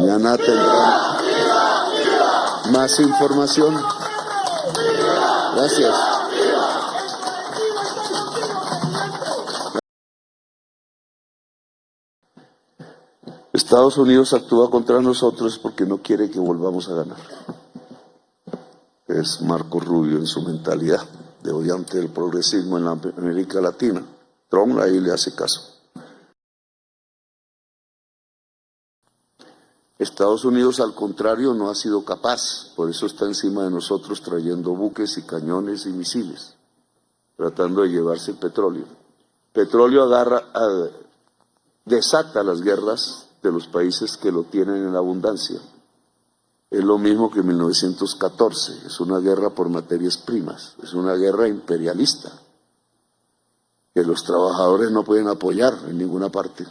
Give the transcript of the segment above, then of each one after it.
Mañana tendrán más información. Gracias. Estados Unidos actúa contra nosotros porque no quiere que volvamos a ganar. Es Marco Rubio en su mentalidad de odiante del progresismo en la América Latina. Trump ahí le hace caso. Estados Unidos, al contrario, no ha sido capaz, por eso está encima de nosotros trayendo buques y cañones y misiles, tratando de llevarse el petróleo. Petróleo desata las guerras de los países que lo tienen en abundancia. Es lo mismo que en 1914, es una guerra por materias primas, es una guerra imperialista, que los trabajadores no pueden apoyar en ninguna parte,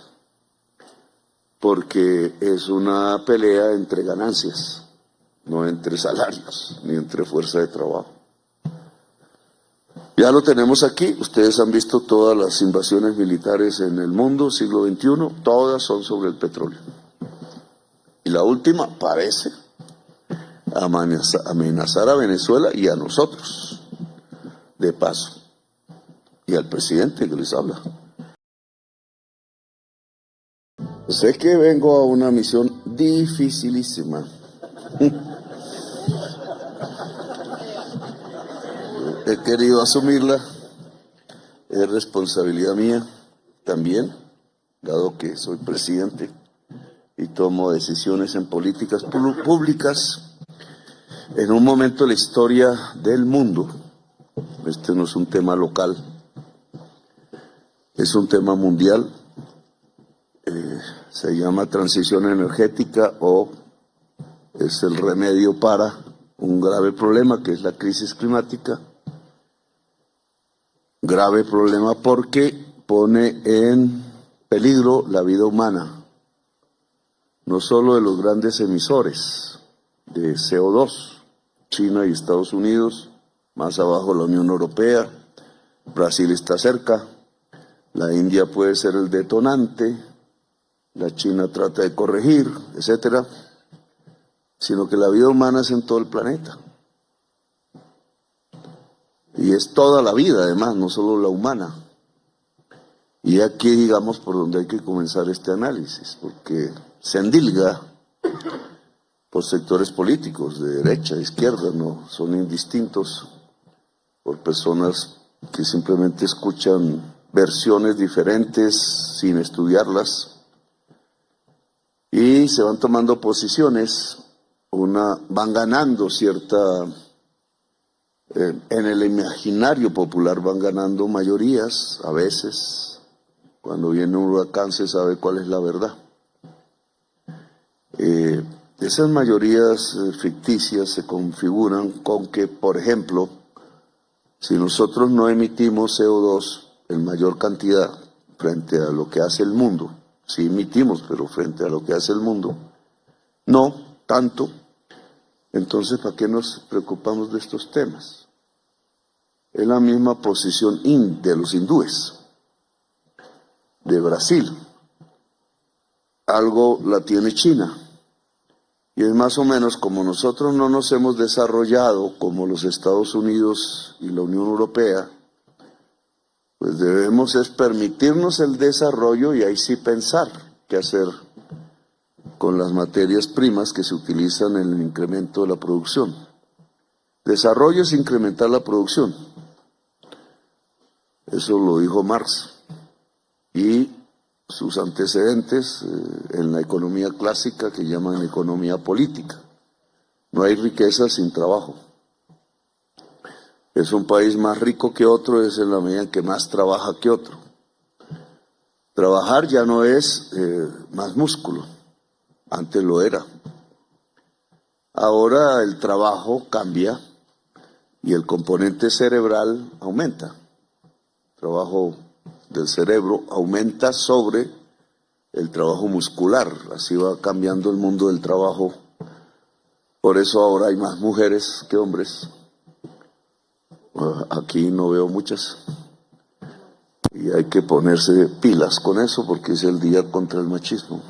porque es una pelea entre ganancias, no entre salarios, ni entre fuerza de trabajo. Ya lo tenemos aquí, ustedes han visto todas las invasiones militares en el mundo, siglo XXI, todas son sobre el petróleo. Y la última parece amenazar a Venezuela y a nosotros, de paso, y al presidente que les habla. Sé que vengo a una misión dificilísima. He querido asumirla, es responsabilidad mía también, dado que soy presidente y tomo decisiones en políticas públicas en un momento de la historia del mundo. Este no es un tema local, es un tema mundial. Se llama transición energética o es el remedio para un grave problema que es la crisis climática. Grave problema porque pone en peligro la vida humana, no solo de los grandes emisores de CO2, China y Estados Unidos, más abajo la Unión Europea, Brasil está cerca, la India puede ser el detonante, la China trata de corregir, etcétera, sino que la vida humana es en todo el planeta. Y es toda la vida, además, no solo la humana. Y aquí, digamos, por donde hay que comenzar este análisis, porque se endilga por sectores políticos, de derecha, de izquierda, no son indistintos, por personas que simplemente escuchan versiones diferentes sin estudiarlas, y se van tomando posiciones, van ganando cierta... en el imaginario popular van ganando mayorías, a veces, cuando viene un huracán se sabe cuál es la verdad. Esas mayorías ficticias se configuran con que, por ejemplo, si nosotros no emitimos CO2 en mayor cantidad frente a lo que hace el mundo, sí emitimos, pero frente a lo que hace el mundo, no tanto, entonces ¿para qué nos preocupamos de estos temas? Es la misma posición de los hindúes, de Brasil, algo la tiene China. Y es más o menos como nosotros no nos hemos desarrollado como los Estados Unidos y la Unión Europea, pues debemos es permitirnos el desarrollo y ahí sí pensar qué hacer con las materias primas que se utilizan en el incremento de la producción. Desarrollo es incrementar la producción. Eso lo dijo Marx. Y sus antecedentes en la economía clásica que llaman economía política. No hay riqueza sin trabajo. Es un país más rico que otro, es en la medida en que más trabaja que otro. Trabajar ya no es más músculo, antes lo era. Ahora el trabajo cambia y el componente cerebral aumenta. El trabajo del cerebro aumenta sobre el trabajo muscular, así va cambiando el mundo del trabajo. Por eso ahora hay más mujeres que hombres. Aquí no veo muchas. Y hay que ponerse pilas con eso porque es el día contra el machismo.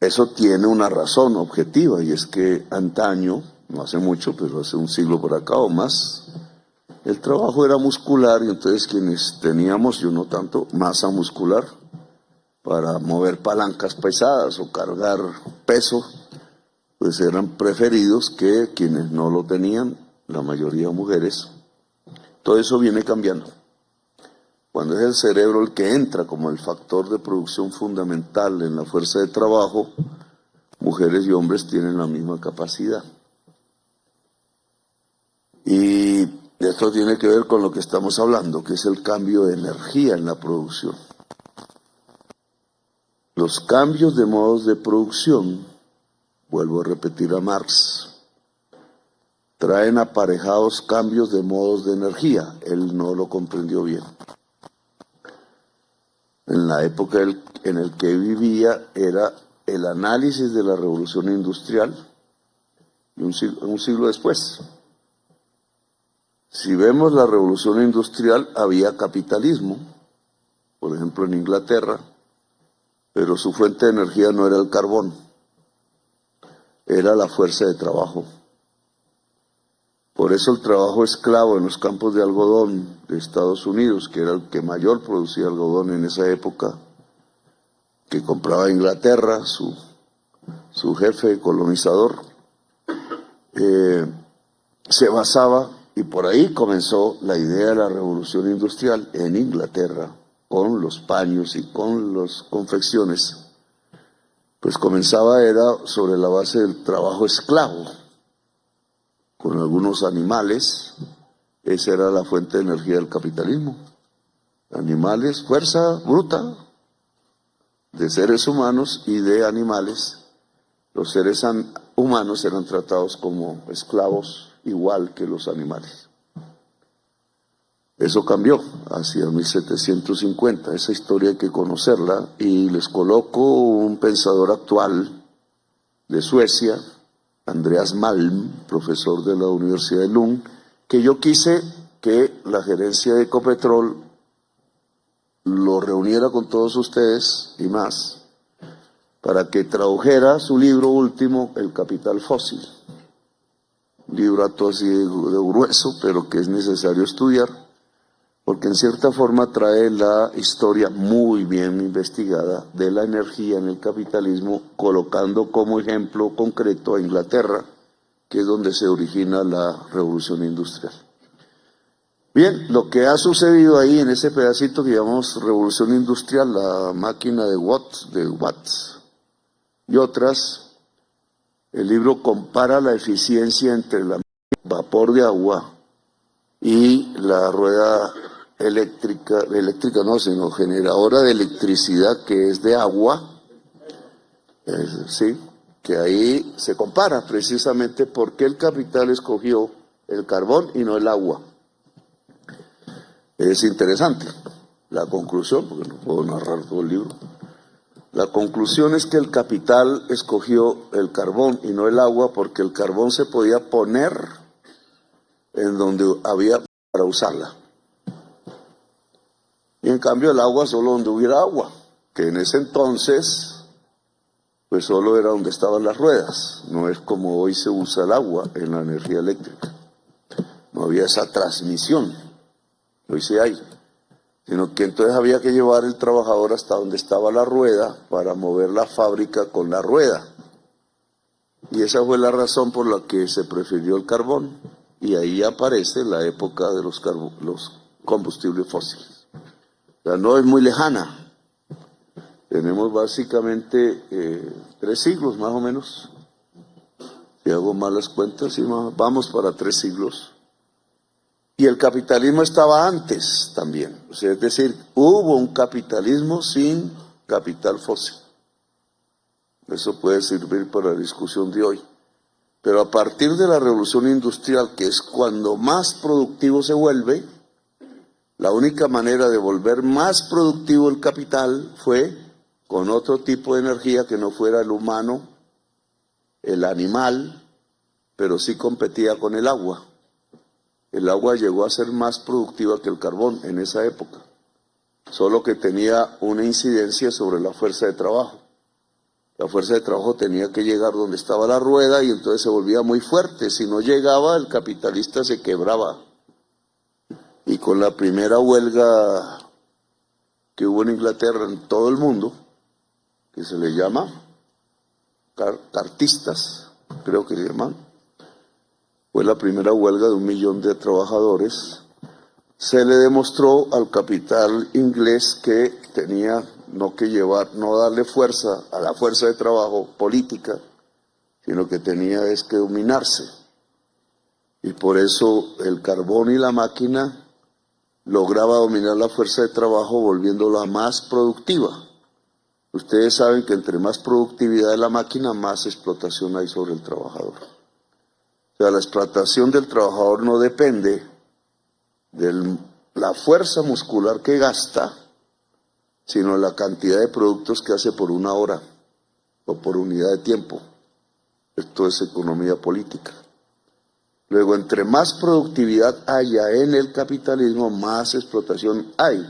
Eso tiene una razón objetiva, y es que antaño, no hace mucho, pero hace un siglo por acá o más, el trabajo era muscular, y entonces quienes teníamos, yo no tanto, masa muscular para mover palancas pesadas o cargar peso, pues eran preferidos que quienes no lo tenían, la mayoría mujeres. Todo eso viene cambiando. Cuando es el cerebro el que entra como el factor de producción fundamental en la fuerza de trabajo, mujeres y hombres tienen la misma capacidad. Y esto tiene que ver con lo que estamos hablando, que es el cambio de energía en la producción. Los cambios de modos de producción, vuelvo a repetir a Marx, traen aparejados cambios de modos de energía. Él no lo comprendió bien. En la época en la que vivía era el análisis de la revolución industrial, y un siglo después. Si vemos la revolución industrial, había capitalismo, por ejemplo en Inglaterra, pero su fuente de energía no era el carbón, era la fuerza de trabajo. Por eso el trabajo esclavo en los campos de algodón de Estados Unidos, que era el que mayor producía algodón en esa época, que compraba Inglaterra, su jefe colonizador, se basaba, y por ahí comenzó la idea de la revolución industrial en Inglaterra, con los paños y con las confecciones, pues era sobre la base del trabajo esclavo, con algunos animales. Esa era la fuente de energía del capitalismo. Animales, fuerza bruta de seres humanos y de animales. Los seres humanos eran tratados como esclavos igual que los animales. Eso cambió hacia 1750, esa historia hay que conocerla, y les coloco un pensador actual de Suecia, Andreas Malm, profesor de la Universidad de Lund, que yo quise que la gerencia de Ecopetrol lo reuniera con todos ustedes y más, para que tradujera su libro último, El Capital Fósil. Un libro así de grueso, pero que es necesario estudiar, porque en cierta forma trae la historia muy bien investigada de la energía en el capitalismo, colocando como ejemplo concreto a Inglaterra, que es donde se origina la revolución industrial. Bien, lo que ha sucedido ahí en ese pedacito que llamamos revolución industrial, la máquina de Watts y otras, el libro compara la eficiencia entre el vapor de agua y la rueda eléctrica no, sino generadora de electricidad, que es de agua, sí, que ahí se compara precisamente por qué el capital escogió el carbón y no el agua. Es interesante la conclusión, porque no puedo narrar todo el libro. La conclusión es que el capital escogió el carbón y no el agua porque el carbón se podía poner en donde había para usarla. Y en cambio el agua solo donde hubiera agua, que en ese entonces pues solo era donde estaban las ruedas. No es como hoy se usa el agua en la energía eléctrica. No había esa transmisión, hoy sí hay. Sino que entonces había que llevar el trabajador hasta donde estaba la rueda para mover la fábrica con la rueda. Y esa fue la razón por la que se prefirió el carbón. Y ahí aparece la época de los combustibles fósiles. O sea, no es muy lejana. Tenemos básicamente 3 siglos más o menos. Si hago malas cuentas, sí, vamos para 3 siglos. Y el capitalismo estaba antes también. O sea, es decir, hubo un capitalismo sin capital fósil. Eso puede servir para la discusión de hoy. Pero a partir de la revolución industrial, que es cuando más productivo se vuelve, la única manera de volver más productivo el capital fue con otro tipo de energía que no fuera el humano, el animal, pero sí competía con el agua. El agua llegó a ser más productiva que el carbón en esa época, solo que tenía una incidencia sobre la fuerza de trabajo. La fuerza de trabajo tenía que llegar donde estaba la rueda y entonces se volvía muy fuerte. Si no llegaba, el capitalista se quebraba. Y con la primera huelga que hubo en Inglaterra, en todo el mundo, que se le llama cartistas, creo que se llaman, fue la primera huelga de 1 millón de trabajadores. Se le demostró al capital inglés que tenía no darle fuerza a la fuerza de trabajo política, sino que tenía que dominarse. Y por eso el carbón y la máquina lograba dominar la fuerza de trabajo volviéndola más productiva. Ustedes saben que entre más productividad de la máquina, más explotación hay sobre el trabajador. O sea, la explotación del trabajador no depende de la fuerza muscular que gasta, sino la cantidad de productos que hace por una hora o por unidad de tiempo. Esto es economía política. Luego, entre más productividad haya en el capitalismo, más explotación hay,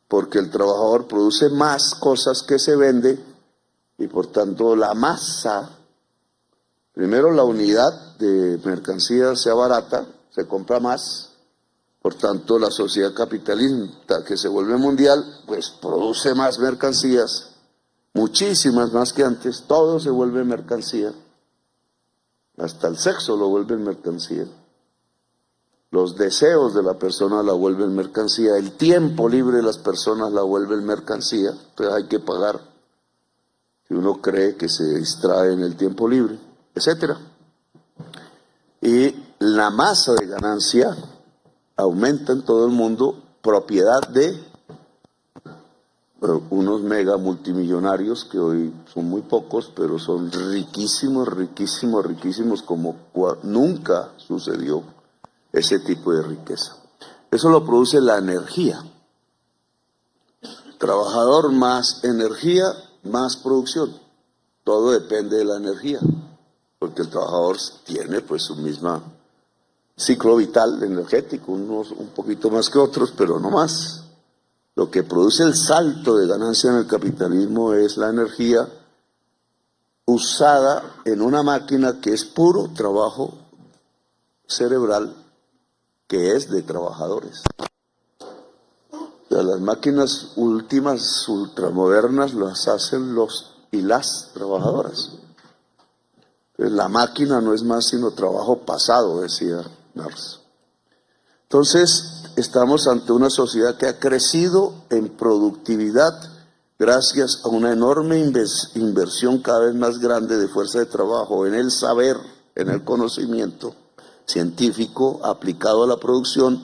porque el trabajador produce más cosas que se vende y por tanto la masa, primero la unidad de mercancía sea barata, se compra más. Por tanto, la sociedad capitalista que se vuelve mundial, pues produce más mercancías, muchísimas más que antes, todo se vuelve mercancía, hasta el sexo lo vuelven mercancía, los deseos de la persona la vuelven mercancía, el tiempo libre de las personas la vuelven mercancía, entonces hay que pagar si uno cree que se distrae en el tiempo libre, etcétera. Y la masa de ganancia aumenta en todo el mundo, propiedad de unos mega multimillonarios que hoy son muy pocos, pero son riquísimos, riquísimos, riquísimos, como nunca sucedió ese tipo de riqueza. Eso lo produce la energía. Trabajador más energía, más producción. Todo depende de la energía, porque el trabajador tiene pues su misma ciclo vital energético, unos un poquito más que otros, pero no más. Lo que produce el salto de ganancia en el capitalismo es la energía usada en una máquina que es puro trabajo cerebral, que es de trabajadores. O sea, las máquinas últimas, ultramodernas, las hacen los y las trabajadoras. Entonces, la máquina no es más sino trabajo pasado, decía Marx. Entonces, estamos ante una sociedad que ha crecido en productividad gracias a una enorme inversión cada vez más grande de fuerza de trabajo en el saber, en el conocimiento científico aplicado a la producción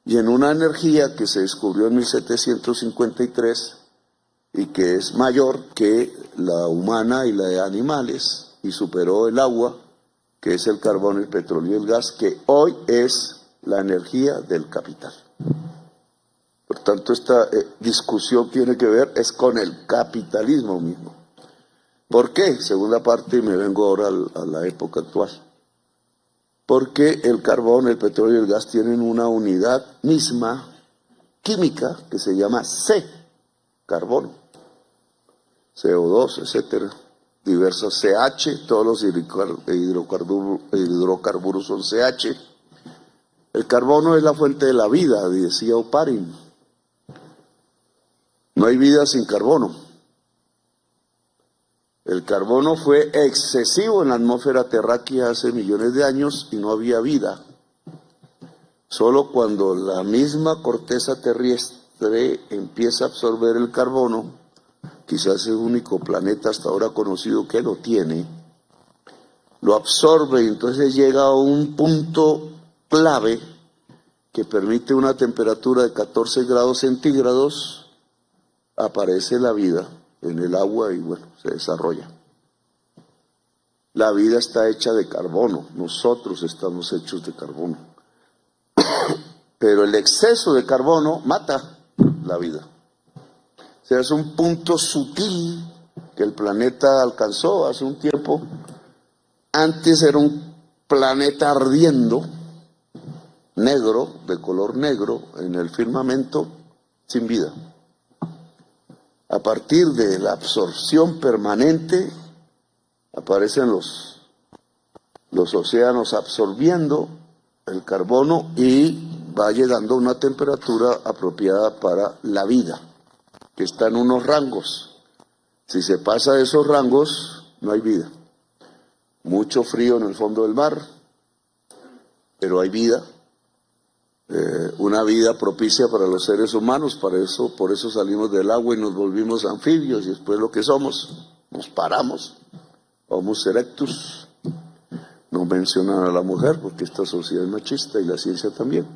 y en una energía que se descubrió en 1753 y que es mayor que la humana y la de animales y superó el agua, que es el carbón, el petróleo y el gas, que hoy es la energía del capital. Por tanto, esta discusión tiene que ver es con el capitalismo mismo. ¿Por qué? Segunda parte, y me vengo ahora a la época actual. Porque el carbón, el petróleo y el gas tienen una unidad misma química que se llama C, carbono, CO2, etcétera. Diversos CH, todos los hidrocarburos son CH. El carbono es la fuente de la vida, decía Oparin. No hay vida sin carbono. El carbono fue excesivo en la atmósfera terráquea hace millones de años y no había vida. Solo cuando la misma corteza terrestre empieza a absorber el carbono, quizás el único planeta hasta ahora conocido que lo tiene, lo absorbe y entonces llega a un punto clave que permite una temperatura de 14 grados centígrados, aparece la vida en el agua y bueno, se desarrolla. La vida está hecha de carbono, nosotros estamos hechos de carbono. Pero el exceso de carbono mata la vida. O sea, es un punto sutil que el planeta alcanzó hace un tiempo. Antes era un planeta ardiendo, negro, de color negro, en el firmamento, sin vida. A partir de la absorción permanente, aparecen los océanos absorbiendo el carbono y va llegando a una temperatura apropiada para la vida, que está en unos rangos. Si se pasa de esos rangos, no hay vida. Mucho frío en el fondo del mar, pero hay vida. Una vida propicia para los seres humanos, por eso salimos del agua y nos volvimos anfibios, y después lo que somos, nos paramos, Homo erectus. No mencionan a la mujer porque esta sociedad es machista y la ciencia también.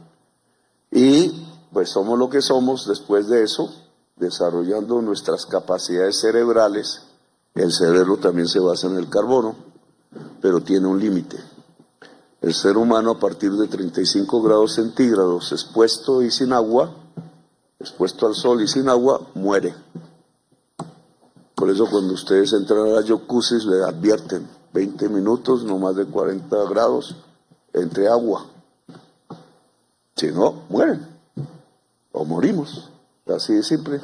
Y pues somos lo que somos después de eso, desarrollando nuestras capacidades cerebrales. El cerebro también se basa en el carbono, pero tiene un límite. El ser humano, a partir de 35 grados centígrados, expuesto y sin agua, expuesto al sol y sin agua, muere. Por eso cuando ustedes entran a la jacuzzi le advierten 20 minutos, no más de 40 grados, entre agua. Si no, mueren o morimos, así de simple.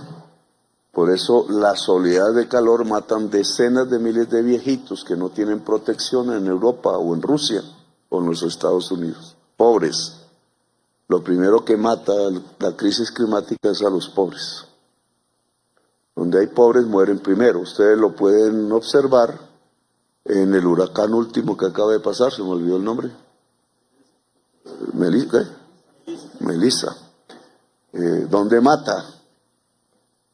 Por eso las oleadas de calor matan decenas de miles de viejitos que no tienen protección en Europa o en Rusia o en los Estados Unidos. Pobres. Lo primero que mata la crisis climática es a los pobres. Donde hay pobres mueren primero. Ustedes lo pueden observar en el huracán último que acaba de pasar, se me olvidó el nombre. Melissa. ¿Dónde mata?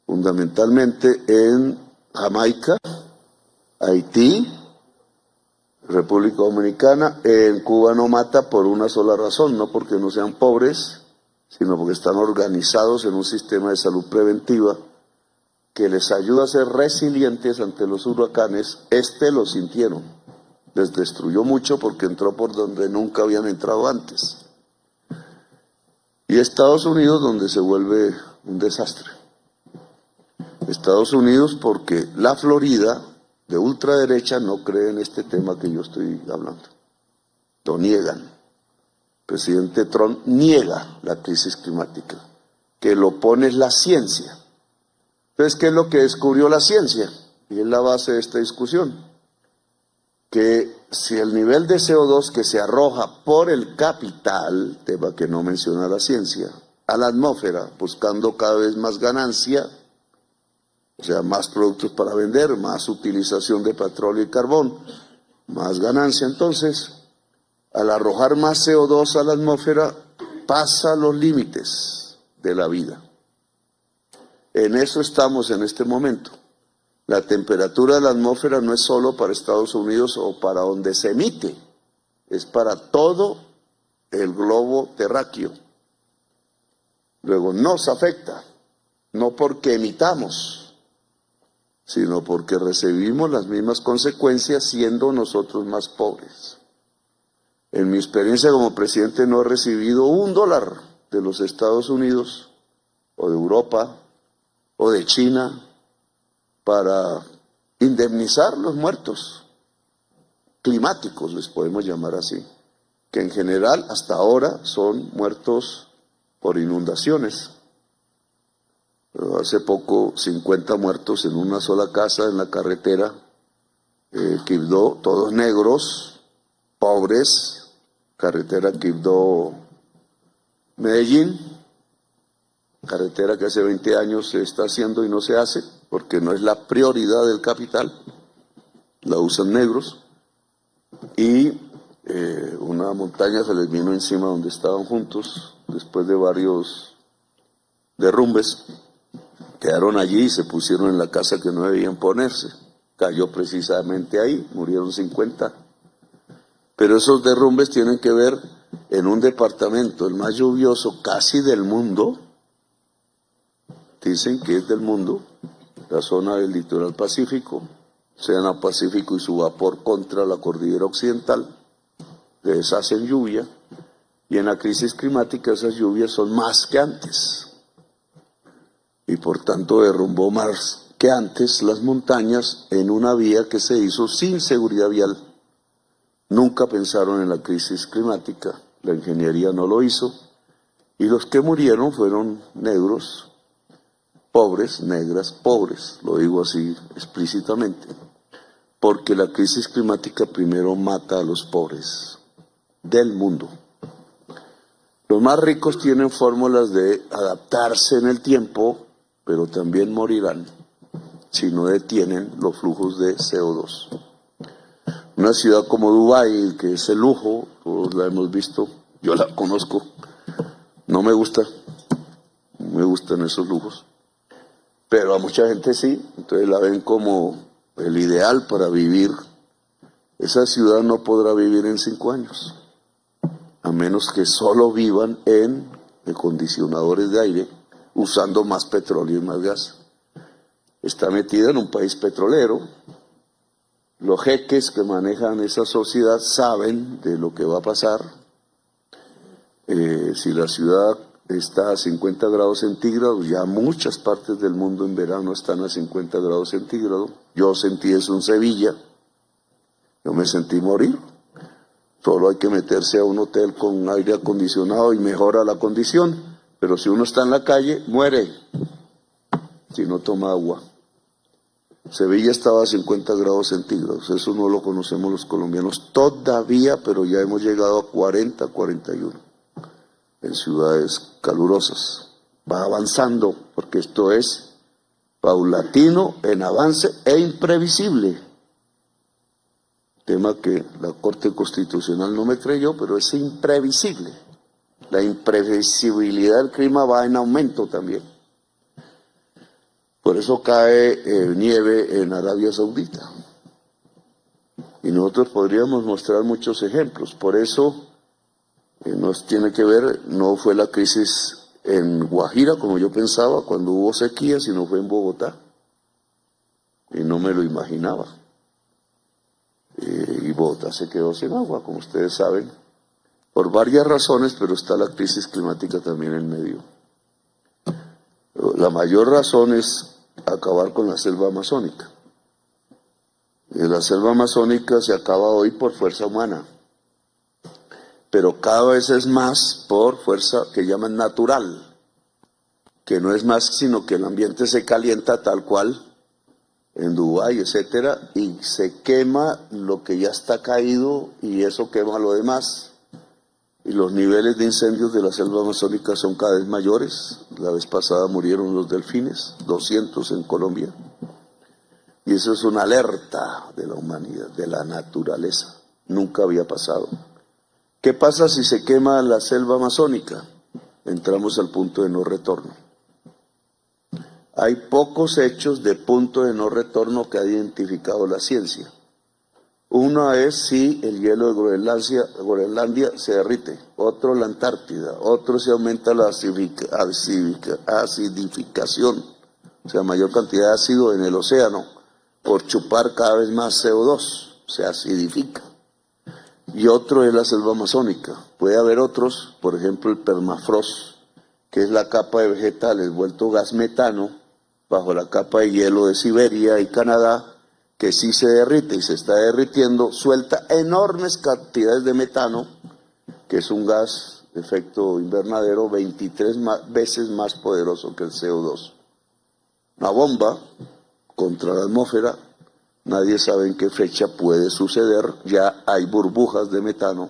Fundamentalmente en Jamaica, Haití, República Dominicana. En Cuba no mata por una sola razón, no porque no sean pobres, sino porque están organizados en un sistema de salud preventiva que les ayuda a ser resilientes ante los huracanes. Lo sintieron, les destruyó mucho porque entró por donde nunca habían entrado antes. Y Estados Unidos, donde se vuelve un desastre. Estados Unidos porque la Florida de ultraderecha no cree en este tema que yo estoy hablando. Lo niegan. El presidente Trump niega la crisis climática. Que lo pone es la ciencia. Entonces, ¿qué es lo que descubrió la ciencia? Y es la base de esta discusión. Que si el nivel de CO2 que se arroja por el capital, tema que no menciona la ciencia, a la atmósfera, buscando cada vez más ganancia, o sea, más productos para vender, más utilización de petróleo y carbón, más ganancia. Entonces, al arrojar más CO2 a la atmósfera, pasa los límites de la vida. En eso estamos en este momento. La temperatura de la atmósfera no es solo para Estados Unidos o para donde se emite, es para todo el globo terráqueo. Luego nos afecta, no porque emitamos, sino porque recibimos las mismas consecuencias siendo nosotros más pobres. En mi experiencia como presidente no he recibido $1 de los Estados Unidos o de Europa o de China para indemnizar los muertos climáticos, les podemos llamar así, que en general hasta ahora son muertos por inundaciones. Pero hace poco 50 muertos en una sola casa en la carretera Quibdó, todos negros, pobres, carretera Quibdó-Medellín, carretera que hace 20 años se está haciendo y no se hace, porque no es la prioridad del capital, la usan negros, y una montaña se les vino encima donde estaban juntos, después de varios derrumbes, quedaron allí y se pusieron en la casa que no debían ponerse, cayó precisamente ahí, murieron 50, pero esos derrumbes tienen que ver en un departamento, el más lluvioso casi del mundo, dicen que es del mundo, la zona del litoral pacífico, Océano Pacífico y su vapor contra la cordillera occidental, que deshacen lluvia, y en la crisis climática esas lluvias son más que antes, y por tanto derrumbó más que antes las montañas en una vía que se hizo sin seguridad vial. Nunca pensaron en la crisis climática, la ingeniería no lo hizo, y los que murieron fueron negros, pobres, negras, pobres, lo digo así explícitamente, porque la crisis climática primero mata a los pobres del mundo. Los más ricos tienen fórmulas de adaptarse en el tiempo, pero también morirán si no detienen los flujos de CO2. Una ciudad como Dubái, que es el lujo, todos la hemos visto, yo la conozco, no me gustan esos lujos, pero a mucha gente sí, entonces la ven como el ideal para vivir. Esa ciudad no podrá vivir en 5 años, a menos que solo vivan en acondicionadores de aire, usando más petróleo y más gas. Está metida en un país petrolero. Los jeques que manejan esa sociedad saben de lo que va a pasar. Si la ciudad está a 50 grados centígrados, ya muchas partes del mundo en verano están a 50 grados centígrados. Yo sentí eso en Sevilla, yo me sentí morir. Solo hay que meterse a un hotel con aire acondicionado y mejora la condición, pero si uno está en la calle, muere si no toma agua. Sevilla estaba a 50 grados centígrados, eso no lo conocemos los colombianos todavía, pero ya hemos llegado a 40, 41 en ciudades calurosas. Va avanzando, porque esto es paulatino, en avance e imprevisible. Tema que la Corte Constitucional no me creyó, pero es imprevisible. La imprevisibilidad del clima va en aumento también. Por eso cae nieve en Arabia Saudita. Y nosotros podríamos mostrar muchos ejemplos. Por eso nos tiene que ver, no fue la crisis en Guajira, como yo pensaba, cuando hubo sequía, sino fue en Bogotá. Y no me lo imaginaba. Y Bogotá se quedó sin agua, como ustedes saben, por varias razones, pero está la crisis climática también en medio. La mayor razón es acabar con la selva amazónica. La selva amazónica se acaba hoy por fuerza humana, pero cada vez es más por fuerza que llaman natural, que no es más sino que el ambiente se calienta tal cual en Dubái, etcétera, y se quema lo que ya está caído y eso quema lo demás. Y los niveles de incendios de la selva amazónica son cada vez mayores. La vez pasada murieron los delfines, 200 en Colombia. Y eso es una alerta de la humanidad, de la naturaleza. Nunca había pasado. ¿Qué pasa si se quema la selva amazónica? Entramos al punto de no retorno. Hay pocos hechos de punto de no retorno que ha identificado la ciencia. Uno es si el hielo de Groenlandia se derrite, otro la Antártida, otro si aumenta la acidificación, o sea, mayor cantidad de ácido en el océano, por chupar cada vez más CO2, se acidifica. Y otro es la selva amazónica. Puede haber otros, por ejemplo el permafrost, que es la capa de vegetales vuelto gas metano, bajo la capa de hielo de Siberia y Canadá, que sí se derrite y se está derritiendo, suelta enormes cantidades de metano, que es un gas de efecto invernadero 23 veces más poderoso que el CO2. Una bomba contra la atmósfera, nadie sabe en qué fecha puede suceder, ya hay burbujas de metano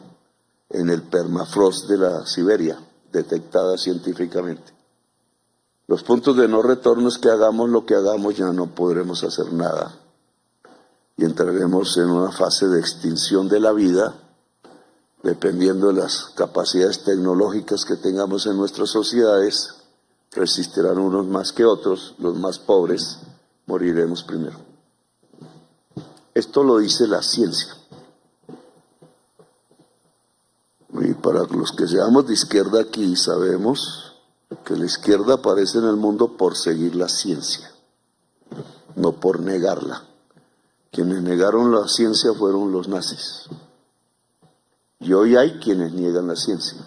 en el permafrost de la Siberia, detectadas científicamente. Los puntos de no retorno es que hagamos lo que hagamos, ya no podremos hacer nada. Y entraremos en una fase de extinción de la vida, dependiendo de las capacidades tecnológicas que tengamos en nuestras sociedades, resistirán unos más que otros, los más pobres moriremos primero. Esto lo dice la ciencia. Y para los que seamos de izquierda aquí, sabemos que la izquierda aparece en el mundo por seguir la ciencia, no por negarla. Quienes negaron la ciencia fueron los nazis. Y hoy hay quienes niegan la ciencia.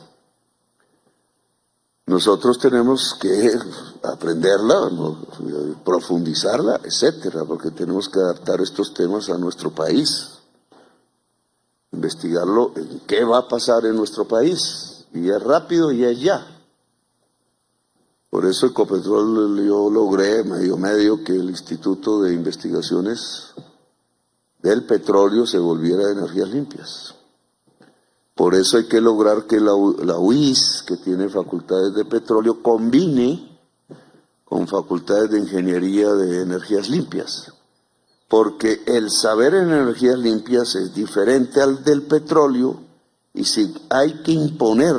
Nosotros tenemos que aprenderla, profundizarla, etcétera, porque tenemos que adaptar estos temas a nuestro país. Investigarlo en qué va a pasar en nuestro país. Y es rápido y es ya. Por eso Ecopetrol yo logré medio que el Instituto de Investigaciones del Petróleo se volviera de energías limpias. Por eso hay que lograr que la UIS, que tiene facultades de petróleo, combine con facultades de ingeniería de energías limpias. Porque el saber en energías limpias es diferente al del petróleo, y si hay que imponer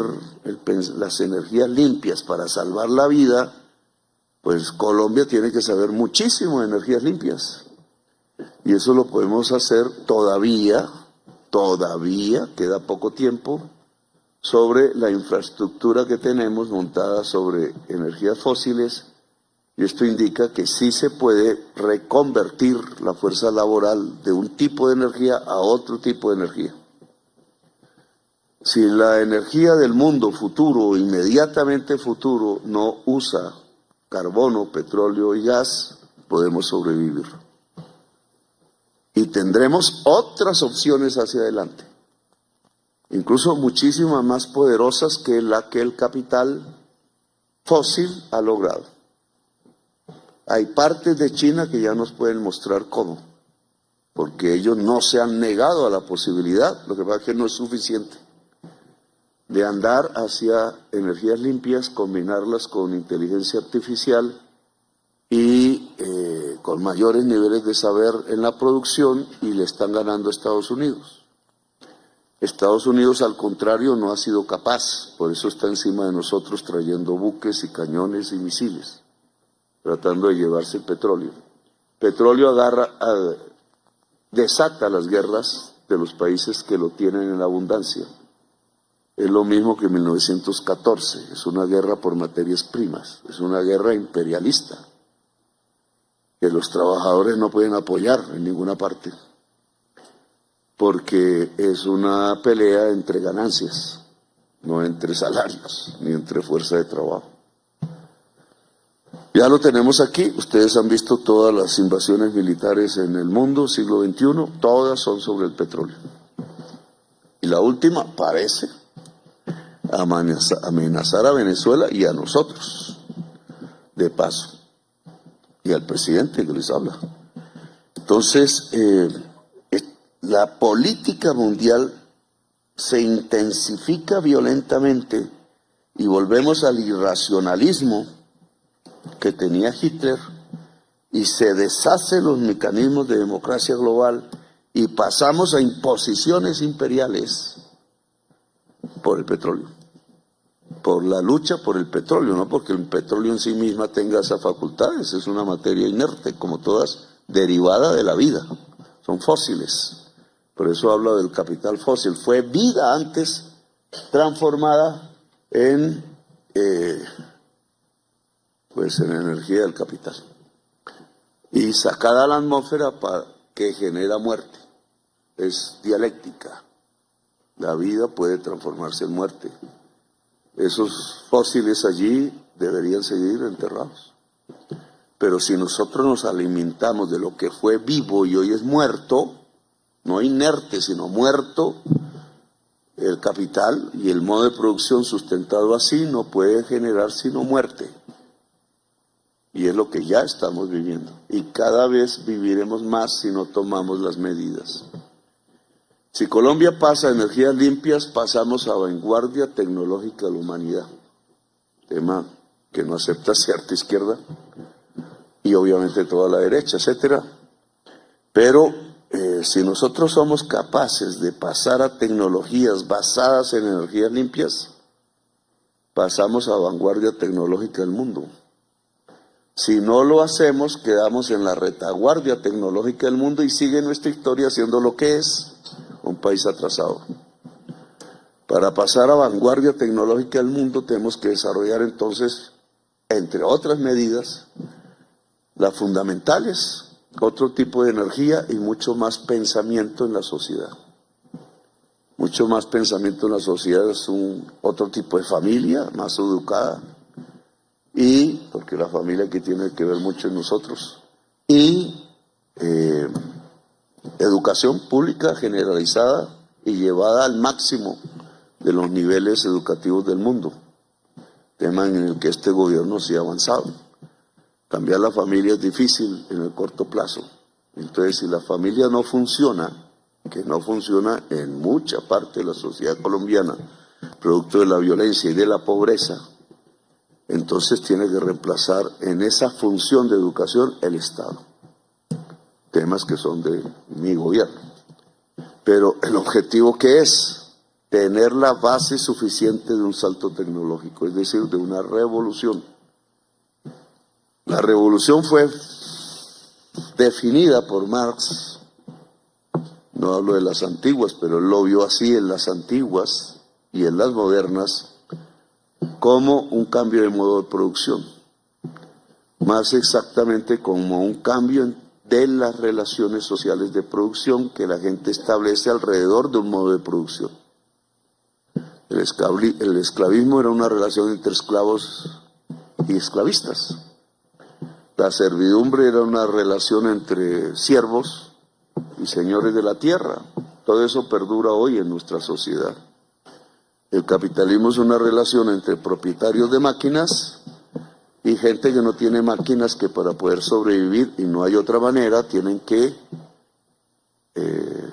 las energías limpias para salvar la vida, pues Colombia tiene que saber muchísimo de energías limpias. Y eso lo podemos hacer todavía, queda poco tiempo, sobre la infraestructura que tenemos montada sobre energías fósiles, y esto indica que sí se puede reconvertir la fuerza laboral de un tipo de energía a otro tipo de energía. Si la energía del mundo futuro, inmediatamente futuro, no usa carbono, petróleo y gas, podemos sobrevivir. Y tendremos otras opciones hacia adelante, incluso muchísimas más poderosas que la que el capital fósil ha logrado. Hay partes de China que ya nos pueden mostrar cómo, porque ellos no se han negado a la posibilidad, lo que pasa es que no es suficiente, de andar hacia energías limpias, combinarlas con inteligencia artificial y con mayores niveles de saber en la producción, y le están ganando a Estados Unidos. Estados Unidos, al contrario, no ha sido capaz, por eso está encima de nosotros trayendo buques y cañones y misiles, tratando de llevarse el petróleo. Petróleo desata las guerras de los países que lo tienen en abundancia. Es lo mismo que en 1914, es una guerra por materias primas, es una guerra imperialista, que los trabajadores no pueden apoyar en ninguna parte, porque es una pelea entre ganancias, no entre salarios, ni entre fuerza de trabajo. Ya lo tenemos aquí, ustedes han visto todas las invasiones militares en el mundo, siglo XXI, todas son sobre el petróleo. Y la última parece amenazar a Venezuela y a nosotros, de paso, y al presidente que les habla. Entonces, la política mundial se intensifica violentamente y volvemos al irracionalismo que tenía Hitler, y se deshacen los mecanismos de democracia global y pasamos a imposiciones imperiales por el petróleo, por la lucha por el petróleo, no porque el petróleo en sí misma tenga esas facultades, es una materia inerte, como todas, derivada de la vida, son fósiles. Por eso habla del capital fósil, fue vida antes transformada en energía del capital y sacada a la atmósfera para que genera muerte. Es dialéctica, la vida puede transformarse en muerte. Esos fósiles allí deberían seguir enterrados, pero si nosotros nos alimentamos de lo que fue vivo y hoy es muerto, no inerte sino muerto, el capital y el modo de producción sustentado así no puede generar sino muerte. Y es lo que ya estamos viviendo. Y cada vez viviremos más si no tomamos las medidas. Si Colombia pasa a energías limpias, pasamos a vanguardia tecnológica de la humanidad. Tema que no acepta cierta izquierda y obviamente toda la derecha, etcétera. Pero si nosotros somos capaces de pasar a tecnologías basadas en energías limpias, pasamos a vanguardia tecnológica del mundo. Si no lo hacemos, quedamos en la retaguardia tecnológica del mundo y sigue nuestra historia siendo lo que es, un país atrasado. Para pasar a vanguardia tecnológica del mundo tenemos que desarrollar entonces, entre otras medidas, las fundamentales, otro tipo de energía y mucho más pensamiento en la sociedad. Mucho más pensamiento en la sociedad es otro tipo de familia, más educada, y porque la familia aquí tiene que ver mucho en nosotros, y educación pública generalizada y llevada al máximo de los niveles educativos del mundo. tema en el que este gobierno sí ha avanzado. Cambiar la familia es difícil en el corto plazo. Entonces, si la familia no funciona, que no funciona en mucha parte de la sociedad colombiana, producto de la violencia y de la pobreza, entonces tiene que reemplazar en esa función de educación el Estado. Temas que son de mi gobierno. Pero el objetivo que es tener la base suficiente de un salto tecnológico, es decir, de una revolución. La revolución fue definida por Marx, no hablo de las antiguas, pero él lo vio así en las antiguas y en las modernas, como un cambio de modo de producción, más exactamente como un cambio de las relaciones sociales de producción que la gente establece alrededor de un modo de producción. El esclavismo era una relación entre esclavos y esclavistas. La servidumbre era una relación entre siervos y señores de la tierra. Todo eso perdura hoy en nuestra sociedad. El capitalismo es una relación entre propietarios de máquinas y gente que no tiene máquinas, que para poder sobrevivir, y no hay otra manera, tienen que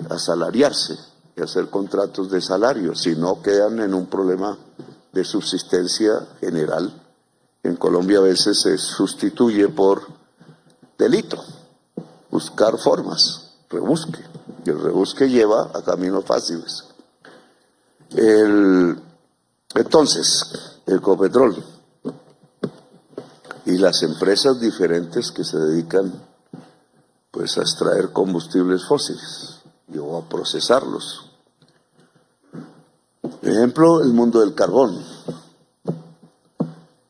asalariarse y hacer contratos de salario, si no quedan en un problema de subsistencia general. En Colombia a veces se sustituye por delito, buscar formas, rebusque, y el rebusque lleva a caminos fáciles. Entonces, el Ecopetrol y las empresas diferentes que se dedican pues a extraer combustibles fósiles o a procesarlos. Por ejemplo, el mundo del carbón.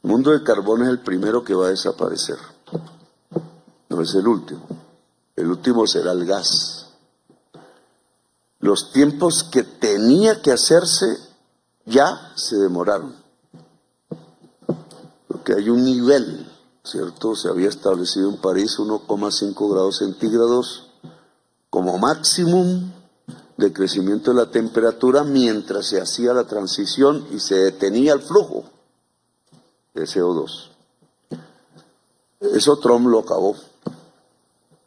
El mundo del carbón es el primero que va a desaparecer. No es el último. El último será el gas. Los tiempos que tenía que hacerse ya se demoraron. Porque hay un nivel, ¿cierto? Se había establecido en París 1,5 grados centígrados como máximo de crecimiento de la temperatura mientras se hacía la transición y se detenía el flujo de CO2. Eso Trump lo acabó.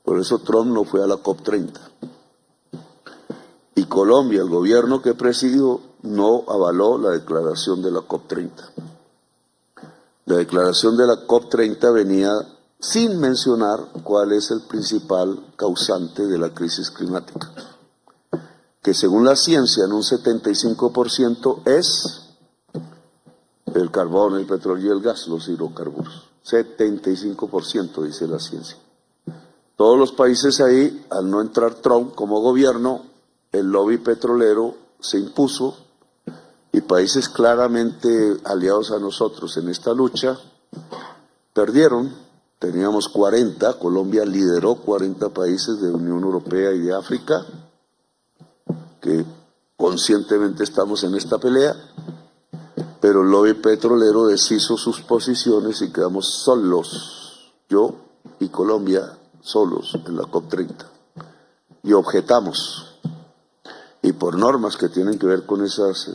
Por eso Trump no fue a la COP30. Y Colombia, el gobierno que presidió, no avaló la declaración de la COP30. La declaración de la COP30 venía sin mencionar cuál es el principal causante de la crisis climática, que según la ciencia en un 75% es el carbón, el petróleo y el gas, los hidrocarburos. 75% dice la ciencia. Todos los países ahí, al no entrar Trump como gobierno, el lobby petrolero se impuso y países claramente aliados a nosotros en esta lucha perdieron. Teníamos 40, Colombia lideró 40 países de Unión Europea y de África, que conscientemente estamos en esta pelea, pero el lobby petrolero deshizo sus posiciones y quedamos solos, yo y Colombia solos en la COP30, y objetamos, y por normas que tienen que ver con esas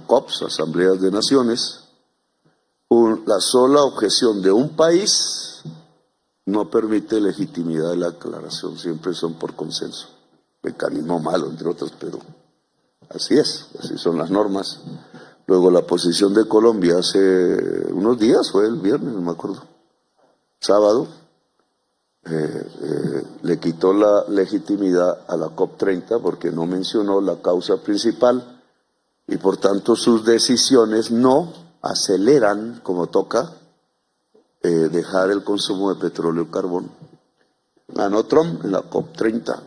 COPs, asambleas de naciones, la sola objeción de un país no permite legitimidad de la aclaración, siempre son por consenso. Mecanismo malo, entre otros, pero así es, así son las normas. Luego la posición de Colombia hace unos días, fue el viernes, no me acuerdo, sábado, le quitó la legitimidad a la COP30 porque no mencionó la causa principal y por tanto sus decisiones no aceleran como toca dejar el consumo de petróleo y carbón. Ganó Trump en la COP30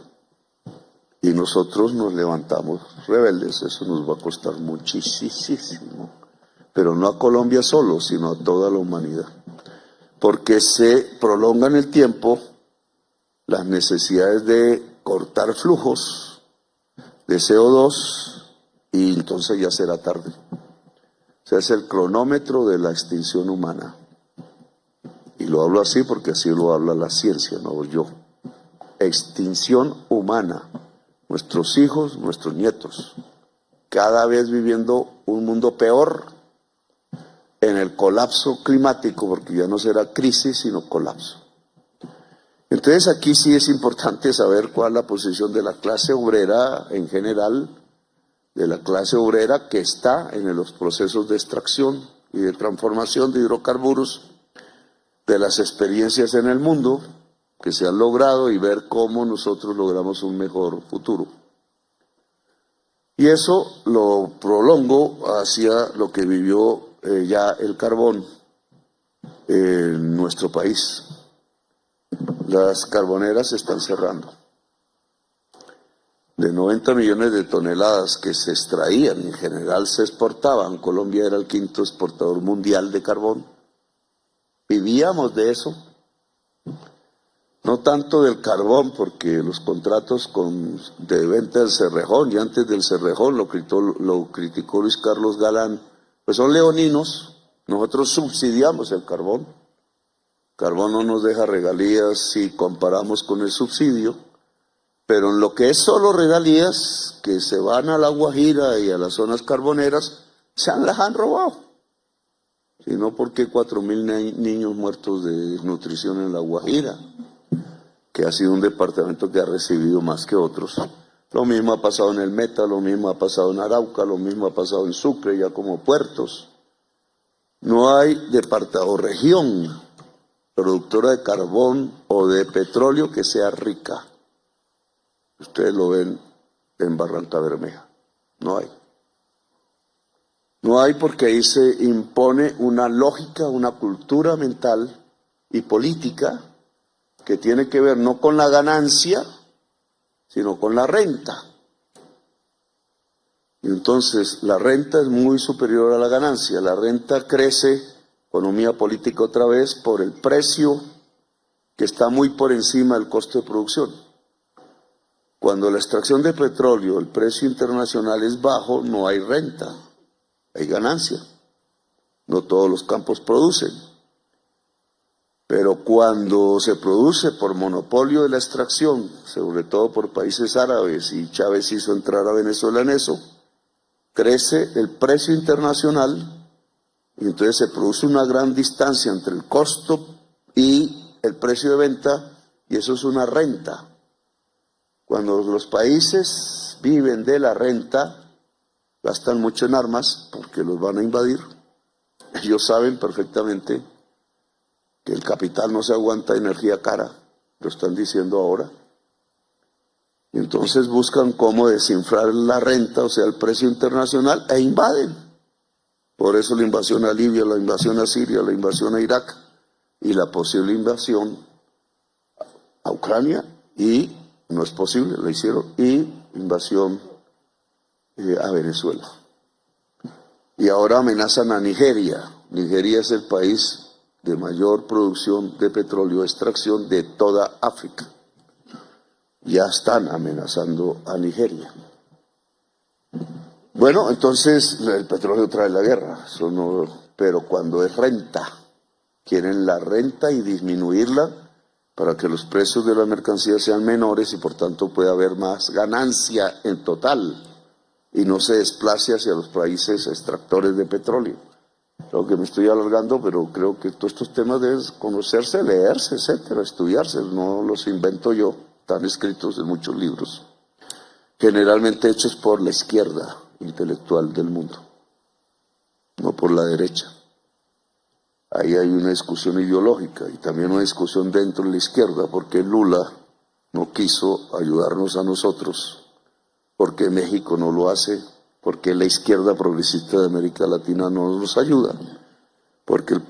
y nosotros nos levantamos rebeldes. Eso nos va a costar muchísimo, pero no a Colombia solo, sino a toda la humanidad, porque se prolonga en el tiempo las necesidades de cortar flujos de CO2 y entonces ya será tarde. O sea, es el cronómetro de la extinción humana. Y lo hablo así porque así lo habla la ciencia, no yo. Extinción humana. Nuestros hijos, nuestros nietos, cada vez viviendo un mundo peor, en el colapso climático, porque ya no será crisis, sino colapso. Entonces aquí sí es importante saber cuál es la posición de la clase obrera en general, de la clase obrera que está en los procesos de extracción y de transformación de hidrocarburos, de las experiencias en el mundo que se han logrado y ver cómo nosotros logramos un mejor futuro. Y eso lo prolongo hacia lo que vivió ya el carbón en nuestro país. Las carboneras se están cerrando. De 90 millones de toneladas que se extraían, en general se exportaban, Colombia era el quinto exportador mundial de carbón. Vivíamos de eso. No tanto del carbón, porque los contratos de venta del Cerrejón y antes del Cerrejón lo criticó Luis Carlos Galán, pues son leoninos. Nosotros subsidiamos el carbón. El carbón no nos deja regalías si comparamos con el subsidio, pero en lo que es solo regalías, que se van a La Guajira y a las zonas carboneras, las han robado. Si no, ¿por qué 4.000 niños muertos de desnutrición en La Guajira? Que ha sido un departamento que ha recibido más que otros. Lo mismo ha pasado en el Meta, lo mismo ha pasado en Arauca, lo mismo ha pasado en Sucre, ya como puertos. No hay departamento o región productora de carbón o de petróleo que sea rica. Ustedes lo ven en Barranca Bermeja. No hay. No hay porque ahí se impone una lógica, una cultura mental y política que tiene que ver no con la ganancia, sino con la renta. Y entonces la renta es muy superior a la ganancia. La renta crece, economía política otra vez, por el precio que está muy por encima del costo de producción. Cuando la extracción de petróleo, el precio internacional es bajo, no hay renta, hay ganancia. No todos los campos producen. Pero cuando se produce por monopolio de la extracción, sobre todo por países árabes, y Chávez hizo entrar a Venezuela en eso, crece el precio internacional y entonces se produce una gran distancia entre el costo y el precio de venta y eso es una renta. Cuando los países viven de la renta, gastan mucho en armas porque los van a invadir. Ellos saben perfectamente que el capital no se aguanta energía cara, lo están diciendo ahora. Y entonces buscan cómo desinflar la renta, o sea, el precio internacional, e invaden. Por eso la invasión a Libia, la invasión a Siria, la invasión a Irak y la posible invasión a Ucrania, y no es posible, la hicieron, y invasión a Venezuela. Y ahora amenazan a Nigeria. Nigeria es el país de mayor producción de petróleo, extracción de toda África. Ya están amenazando a Nigeria. Bueno, entonces el petróleo trae la guerra, eso no, pero cuando es renta, quieren la renta y disminuirla para que los precios de la mercancía sean menores y por tanto pueda haber más ganancia en total y no se desplace hacia los países extractores de petróleo. Creo que me estoy alargando, pero creo que todos estos temas deben conocerse, leerse, etcétera, estudiarse, no los invento yo, están escritos en muchos libros, generalmente hechos por la izquierda intelectual del mundo, no por la derecha. Ahí hay una discusión ideológica y también una discusión dentro de la izquierda, porque Lula no quiso ayudarnos a nosotros, porque México no lo hace, porque la izquierda progresista de América Latina no nos ayuda, porque el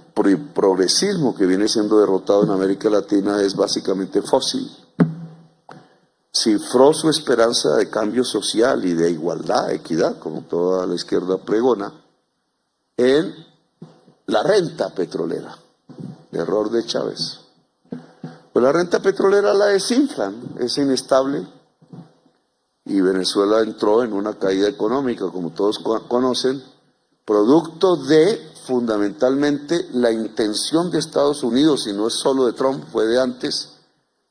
progresismo que viene siendo derrotado en América Latina es básicamente fósil. Cifró su esperanza de cambio social y de igualdad, equidad, como toda la izquierda pregona, en la renta petrolera, error de Chávez. Pues la renta petrolera la desinflan, es inestable, y Venezuela entró en una caída económica, como todos conocen, producto de fundamentalmente la intención de Estados Unidos, y no es solo de Trump, fue de antes,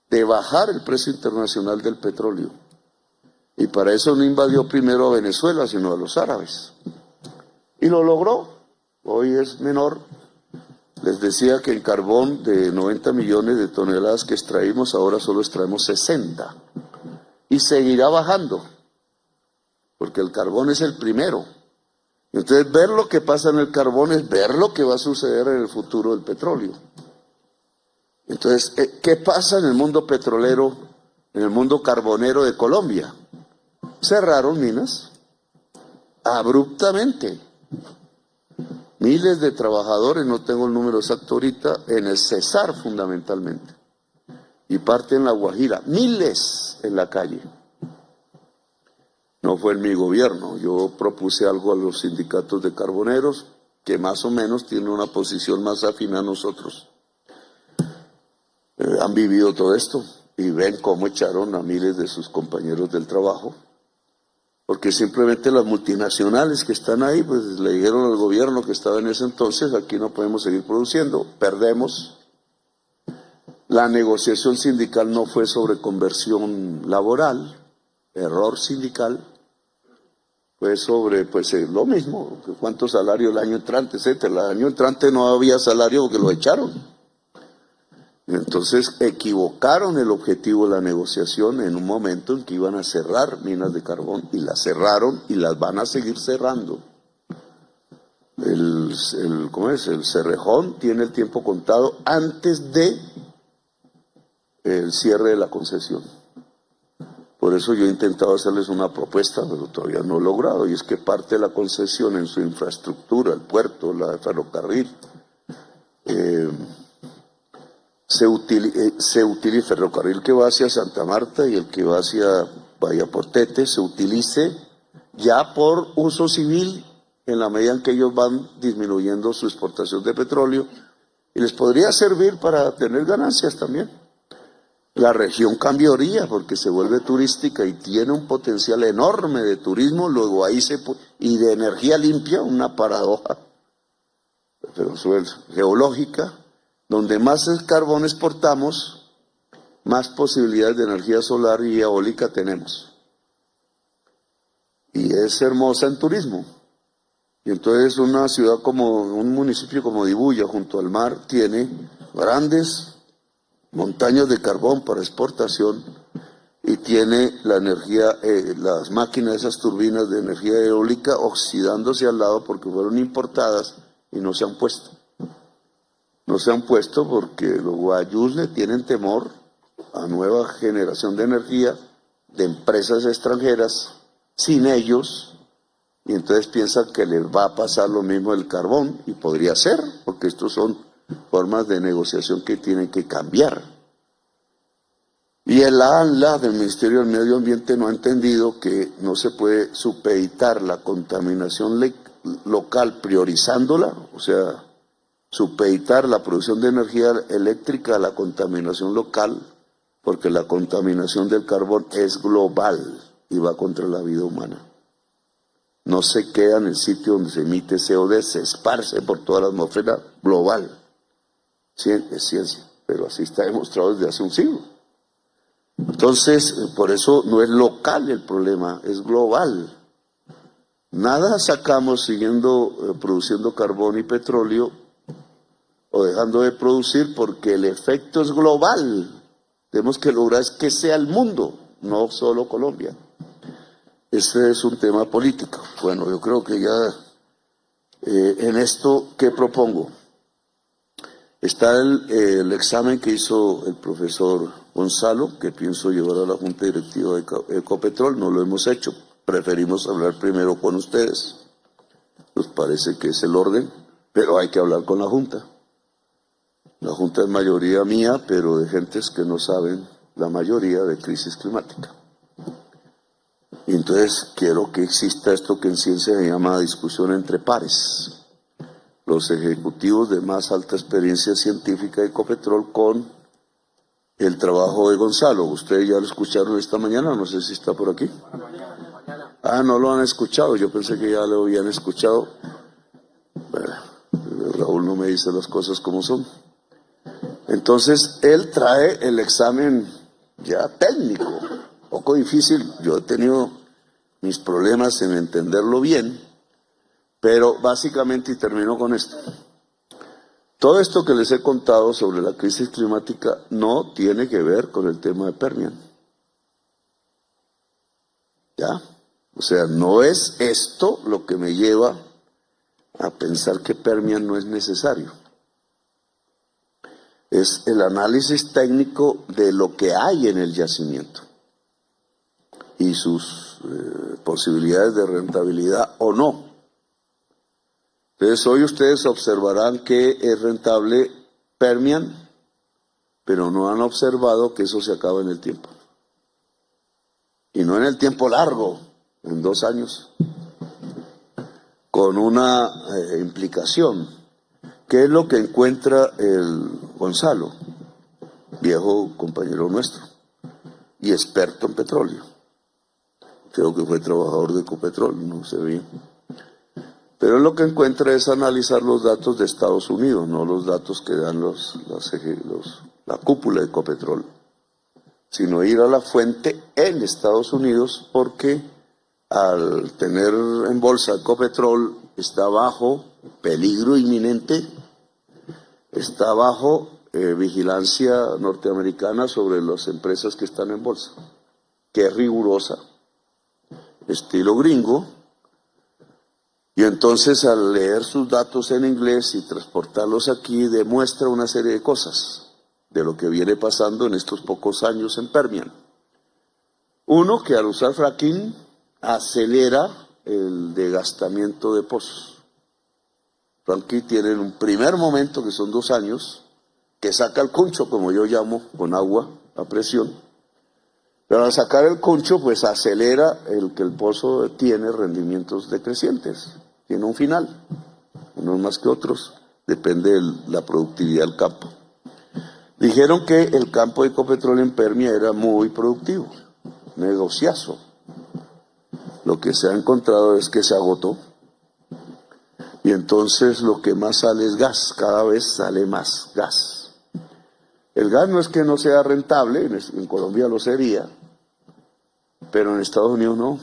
de bajar el precio internacional del petróleo. Y para eso no invadió primero a Venezuela, sino a los árabes. Y lo logró. hoy es menor. Les decía que en carbón de 90 millones de toneladas que extraímos, ahora solo extraemos 60. Y seguirá bajando, porque el carbón es el primero. Entonces, ver lo que pasa en el carbón es ver lo que va a suceder en el futuro del petróleo. Entonces, ¿qué pasa en el mundo petrolero, en el mundo carbonero de Colombia? Cerraron minas abruptamente. Miles de trabajadores, no tengo el número exacto ahorita, en el Cesar fundamentalmente. Y parte en La Guajira, miles en la calle. No fue en mi gobierno, yo propuse algo a los sindicatos de carboneros que más o menos tienen una posición más afín a nosotros. Han vivido todo esto y ven cómo echaron a miles de sus compañeros del trabajo, porque simplemente las multinacionales que están ahí, pues le dijeron al gobierno que estaba en ese entonces, aquí no podemos seguir produciendo, perdemos. La negociación sindical no fue sobre conversión laboral, error sindical, fue sobre lo mismo, cuánto salario el año entrante, etcétera. El año entrante no había salario porque lo echaron. Entonces equivocaron el objetivo de la negociación en un momento en que iban a cerrar minas de carbón, y las cerraron y las van a seguir cerrando. El Cerrejón tiene el tiempo contado antes de el cierre de la concesión. Por eso yo he intentado hacerles una propuesta, pero todavía no he logrado, y es que parte de la concesión en su infraestructura, el puerto, la de ferrocarril, se utilice ferrocarril que va hacia Santa Marta y el que va hacia Bahía Portete, se utilice ya por uso civil en la medida en que ellos van disminuyendo su exportación de petróleo, y les podría servir para tener ganancias también. La región cambiaría porque se vuelve turística y tiene un potencial enorme de turismo, luego ahí y de energía limpia, una paradoja, pero geológica, donde más carbón exportamos, más posibilidades de energía solar y eólica tenemos. Y es hermosa en turismo. Y entonces una ciudad un municipio como Dibuya, junto al mar, tiene grandes montañas de carbón para exportación y tiene la energía, las máquinas, esas turbinas de energía eólica oxidándose al lado porque fueron importadas y no se han puesto. No se han puesto porque los guayús le tienen temor a nueva generación de energía de empresas extranjeras sin ellos, y entonces piensan que les va a pasar lo mismo del carbón, y podría ser, porque estos son formas de negociación que tienen que cambiar. Y el ANLA del Ministerio del Medio Ambiente no ha entendido que no se puede supeditar la contaminación local priorizándola, o sea, supeditar la producción de energía eléctrica a la contaminación local, porque la contaminación del carbón es global y va contra la vida humana. No se queda en el sitio donde se emite CO2, se esparce por toda la atmósfera global. Sí, es ciencia, pero así está demostrado desde hace un siglo. Entonces, por eso no es local el problema, es global. Nada sacamos produciendo carbón y petróleo o dejando de producir, porque el efecto es global. Tenemos que lograr es que sea el mundo, no solo Colombia. Este es un tema político. Bueno, yo creo que ya en esto, ¿qué propongo? Está el examen que hizo el profesor Gonzalo, que pienso llevar a la Junta Directiva de Ecopetrol. No lo hemos hecho, preferimos hablar primero con ustedes. Nos parece que es el orden, pero hay que hablar con la Junta. La Junta es mayoría mía, pero de gentes que no saben la mayoría de crisis climática. Y entonces quiero que exista esto que en ciencia se llama discusión entre pares. Los ejecutivos de más alta experiencia científica de Ecopetrol con el trabajo de Gonzalo. Ustedes ya lo escucharon esta mañana, no sé si está por aquí. Ah, no lo han escuchado, yo pensé que ya lo habían escuchado. Bueno, Raúl no me dice las cosas como son. Entonces, él trae el examen ya técnico, un poco difícil. Yo he tenido mis problemas en entenderlo bien, Pero básicamente, y termino con esto, todo esto que les he contado sobre la crisis climática no tiene que ver con el tema de Permian. ¿Ya? O sea, no es esto lo que me lleva a pensar que Permian no es necesario. Es el análisis técnico de lo que hay en el yacimiento y sus posibilidades de rentabilidad o no. Entonces hoy ustedes observarán que es rentable Permian, pero no han observado que eso se acaba en el tiempo. Y no en el tiempo largo, en 2 años, con una implicación. ¿Qué es lo que encuentra el Gonzalo, viejo compañero nuestro y experto en petróleo? Creo que fue trabajador de Ecopetrol, no sé bien. Pero lo que encuentra es analizar los datos de Estados Unidos, no los datos que dan la cúpula de Ecopetrol, sino ir a la fuente en Estados Unidos, porque al tener en bolsa Ecopetrol está bajo peligro inminente, está bajo vigilancia norteamericana sobre las empresas que están en bolsa, que es rigurosa, estilo gringo. Y entonces al leer sus datos en inglés y transportarlos aquí, demuestra una serie de cosas de lo que viene pasando en estos pocos años en Permian. Uno, que al usar fracking acelera el desgastamiento de pozos. Aquí tienen un primer momento, que son 2 años, que saca el concho, como yo llamo, con agua a presión. Pero al sacar el concho, pues acelera el que el pozo tiene rendimientos decrecientes. Tiene un final, unos más que otros, depende de la productividad del campo. Dijeron que el campo de Ecopetrol en Permia era muy productivo, negociazo. Lo que se ha encontrado es que se agotó. Y entonces lo que más sale es gas, cada vez sale más gas. El gas no es que no sea rentable, en Colombia lo sería, pero en Estados Unidos no.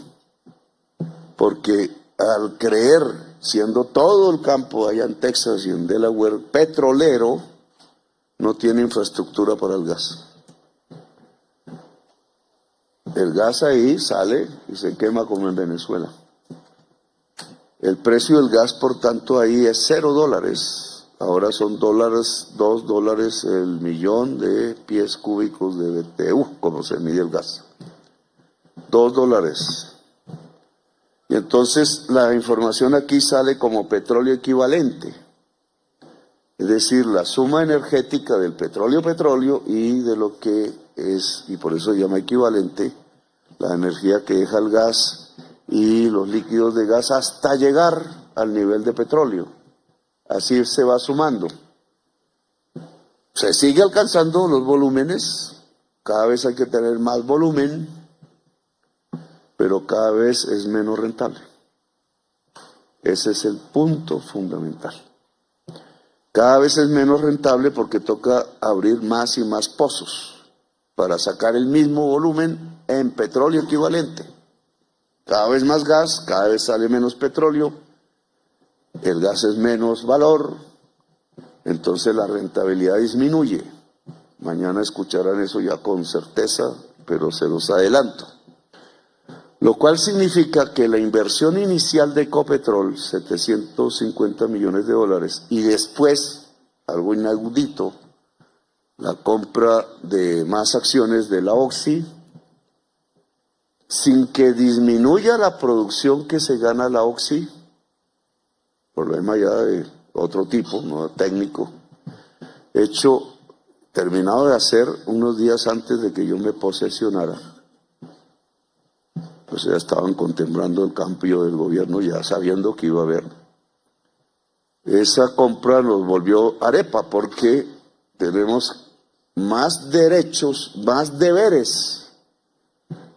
Porque al creer, siendo todo el campo allá en Texas y en Delaware petrolero, no tiene infraestructura para el gas. El gas ahí sale y se quema como en Venezuela. El precio del gas, por tanto, ahí es $0. Ahora son $2 el millón de pies cúbicos de BTU, como se mide el gas. $2. Y entonces la información aquí sale como petróleo equivalente. Es decir, la suma energética del petróleo y de lo que es, y por eso se llama equivalente, la energía que deja el gas y los líquidos de gas hasta llegar al nivel de petróleo. Así se va sumando. Se sigue alcanzando los volúmenes, cada vez hay que tener más volumen, pero cada vez es menos rentable. Ese es el punto fundamental. Cada vez es menos rentable porque toca abrir más y más pozos para sacar el mismo volumen en petróleo equivalente. Cada vez más gas, cada vez sale menos petróleo, el gas es menos valor, entonces la rentabilidad disminuye. Mañana escucharán eso ya con certeza, pero se los adelanto. Lo cual significa que la inversión inicial de Ecopetrol, $750 millones, y después, algo inaudito, la compra de más acciones de la Oxy, sin que disminuya la producción que se gana la Oxy, problema ya de otro tipo, no técnico, terminado de hacer unos días antes de que yo me posesionara. Pues ya estaban contemplando el cambio del gobierno, ya sabiendo que iba a haber. Esa compra nos volvió arepa porque tenemos más derechos, más deberes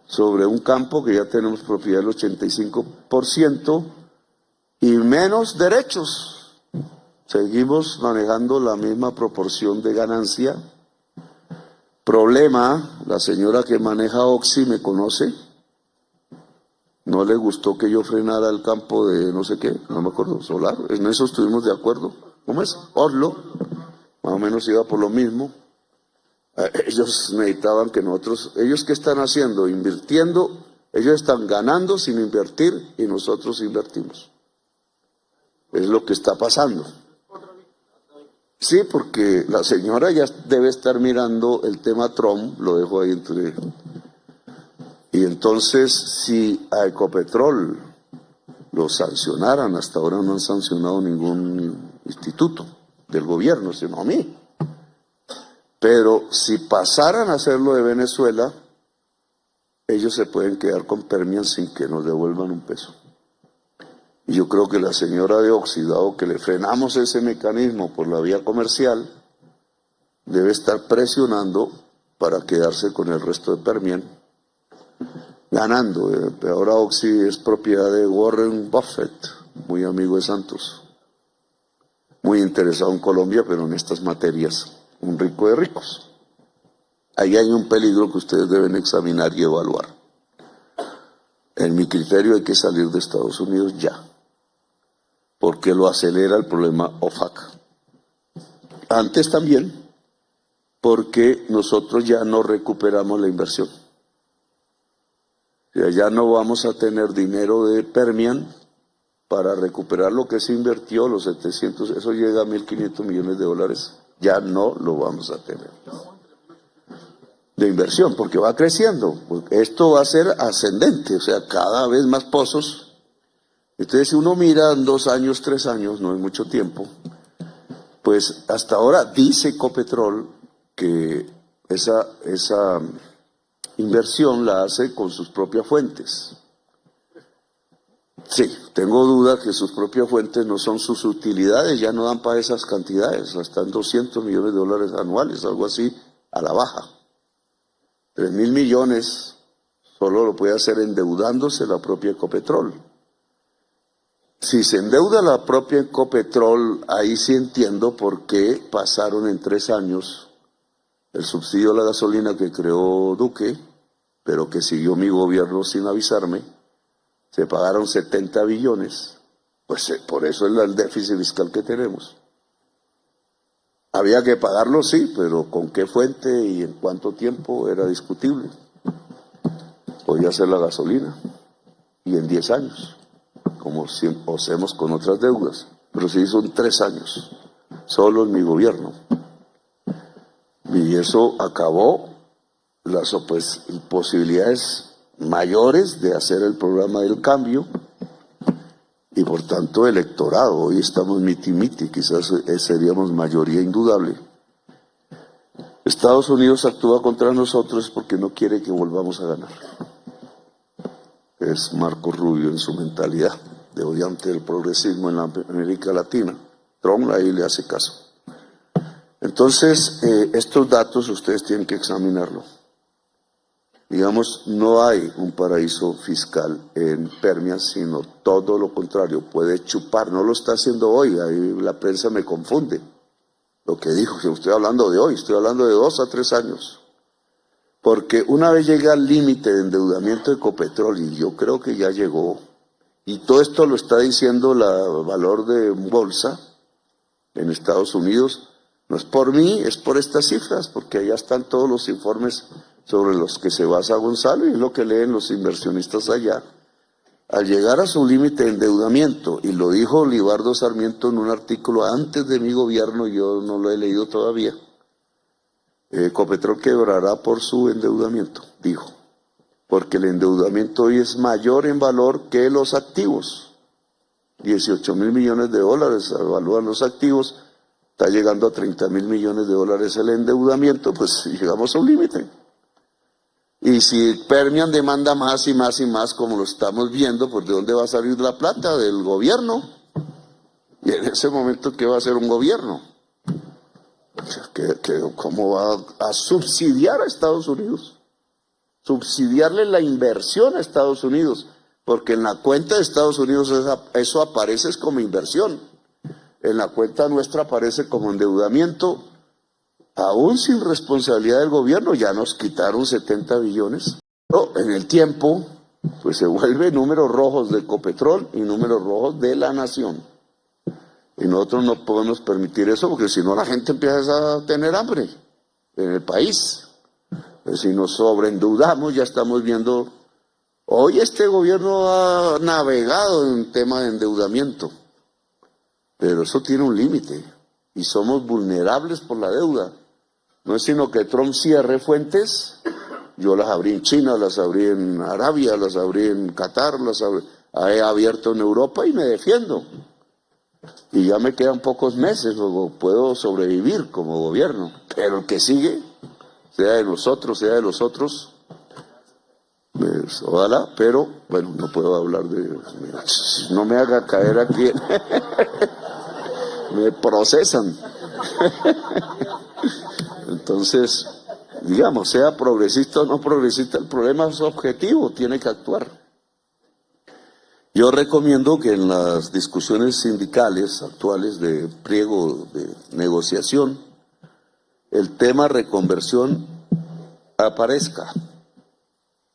sobre un campo que ya tenemos propiedad del 85% y menos derechos. Seguimos manejando la misma proporción de ganancia. Problema, la señora que maneja Oxy me conoce. no le gustó que yo frenara el campo de no sé qué, no me acuerdo, solar, en eso estuvimos de acuerdo. ¿Cómo es? Oslo, más o menos iba por lo mismo. Ellos necesitaban que nosotros, ellos qué están haciendo, invirtiendo, ellos están ganando sin invertir y nosotros invertimos. Es lo que está pasando. Sí, porque la señora ya debe estar mirando el tema Trump, lo dejo ahí entre... Y entonces, si a Ecopetrol lo sancionaran, hasta ahora no han sancionado ningún instituto del gobierno, sino a mí. Pero si pasaran a hacerlo de Venezuela, ellos se pueden quedar con Permian sin que nos devuelvan un peso. Y yo creo que la señora de Oxy, dado que le frenamos ese mecanismo por la vía comercial, debe estar presionando para quedarse con el resto de Permian, ganando. Ahora Oxy es propiedad de Warren Buffett, muy amigo de Santos, muy interesado en Colombia, pero en estas materias, un rico de ricos. Ahí hay un peligro que ustedes deben examinar y evaluar. En mi criterio hay que salir de Estados Unidos ya, porque lo acelera el problema OFAC. Antes también, porque nosotros ya no recuperamos la inversión. O sea, ya no vamos a tener dinero de Permian para recuperar lo que se invirtió, los 700, eso llega a 1.500 millones de dólares, ya no lo vamos a tener. De inversión, porque va creciendo, porque esto va a ser ascendente, o sea, cada vez más pozos. Entonces, si uno mira en 2 años, 3 años, no es mucho tiempo, pues hasta ahora dice Ecopetrol que esa inversión la hace con sus propias fuentes. Sí, tengo duda que sus propias fuentes no son sus utilidades, ya no dan para esas cantidades, están 200 millones de dólares anuales, algo así, a la baja. 3.000 millones solo lo puede hacer endeudándose la propia Ecopetrol. Si se endeuda la propia Ecopetrol, ahí sí entiendo por qué pasaron en 3 años el subsidio a la gasolina que creó Duque, pero que siguió mi gobierno sin avisarme, se pagaron 70 billones. Pues por eso es el déficit fiscal que tenemos. Había que pagarlo, sí, pero ¿con qué fuente y en cuánto tiempo? Era discutible. Podía ser la gasolina, y en 10 años, como hacemos con otras deudas, pero se hizo en 3 años, solo en mi gobierno. Y eso acabó las posibilidades mayores de hacer el programa del cambio, y por tanto electorado. Hoy estamos miti-miti, quizás seríamos mayoría indudable. Estados Unidos actúa contra nosotros porque no quiere que volvamos a ganar. Es Marco Rubio en su mentalidad de odiante del progresismo en la América Latina. Trump ahí le hace caso. Entonces, estos datos ustedes tienen que examinarlo. Digamos, no hay un paraíso fiscal en Permian, sino todo lo contrario, puede chupar, no lo está haciendo hoy, ahí la prensa me confunde. Lo que dijo, que estoy hablando de hoy, estoy hablando de 2 a 3 años. Porque una vez llega al límite de endeudamiento de Ecopetrol, y yo creo que ya llegó, y todo esto lo está diciendo la valor de bolsa en Estados Unidos, no es por mí, es por estas cifras, porque allá están todos los informes sobre los que se basa Gonzalo y es lo que leen los inversionistas allá. Al llegar a su límite de endeudamiento, y lo dijo Libardo Sarmiento en un artículo antes de mi gobierno, yo no lo he leído todavía, Ecopetrol quebrará por su endeudamiento, dijo, porque el endeudamiento hoy es mayor en valor que los activos. 18.000 millones de dólares evalúan los activos, está llegando a 30.000 millones de dólares el endeudamiento, pues llegamos a un límite. Y si Permian demanda más y más y más, como lo estamos viendo, pues ¿de dónde va a salir la plata? Del gobierno. Y en ese momento, ¿qué va a hacer un gobierno? ¿Cómo va a subsidiar a Estados Unidos? Subsidiarle la inversión a Estados Unidos, porque en la cuenta de Estados Unidos eso aparece como inversión. En la cuenta nuestra aparece como endeudamiento. Aún sin responsabilidad del gobierno, ya nos quitaron 70 billones. Pero en el tiempo, pues se vuelve números rojos de Ecopetrol y números rojos de la nación. Y nosotros no podemos permitir eso porque si no la gente empieza a tener hambre en el país. Si nos sobreendeudamos, ya estamos viendo, hoy este gobierno ha navegado en un tema de endeudamiento, pero eso tiene un límite y somos vulnerables por la deuda. No es sino que Trump cierre fuentes, yo las abrí en China, las abrí en Arabia, las abrí en Qatar, he abierto en Europa y me defiendo. Y ya me quedan pocos meses, luego puedo sobrevivir como gobierno, pero el que sigue, sea de nosotros, pues, ojalá, pero bueno, no puedo hablar de... No me haga caer aquí, me procesan. Entonces, digamos, sea progresista o no progresista, el problema es objetivo, tiene que actuar. Yo recomiendo que en las discusiones sindicales actuales de pliego de negociación, el tema reconversión aparezca,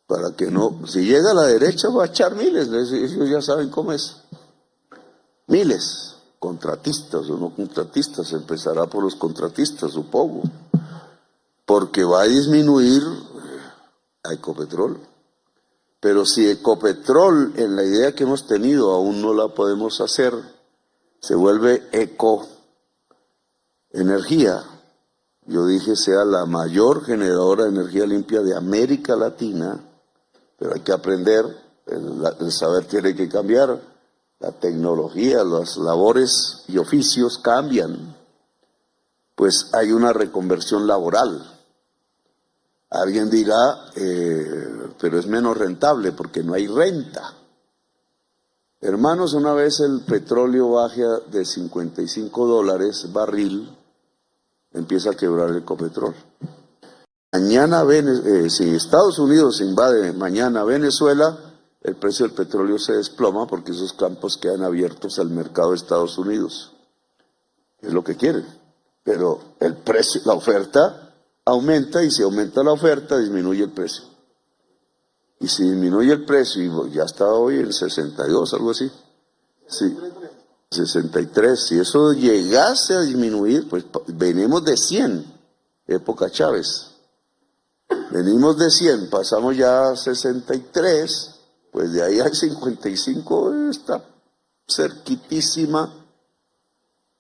para que no, si llega a la derecha va a echar miles, ellos ya saben cómo es, miles, contratistas o no contratistas, empezará por los contratistas, supongo, porque va a disminuir a Ecopetrol. Pero si Ecopetrol, en la idea que hemos tenido, aún no la podemos hacer, se vuelve ecoenergía, yo dije sea la mayor generadora de energía limpia de América Latina, pero hay que aprender, el saber tiene que cambiar, la tecnología, las labores y oficios cambian, pues hay una reconversión laboral. Alguien dirá, pero es menos rentable porque no hay renta. Hermanos, una vez el petróleo baje de $55 barril, empieza a quebrar el Ecopetrol. Mañana, si Estados Unidos invade mañana Venezuela, el precio del petróleo se desploma porque esos campos quedan abiertos al mercado de Estados Unidos. Es lo que quieren. Pero el precio, la oferta aumenta, y si aumenta la oferta, disminuye el precio. Y si disminuye el precio, y ya está hoy en 62, algo así, sí, 63, si eso llegase a disminuir, pues venimos de 100, época Chávez. Venimos de 100, pasamos ya a 63, pues de ahí al 55 está cerquitísima.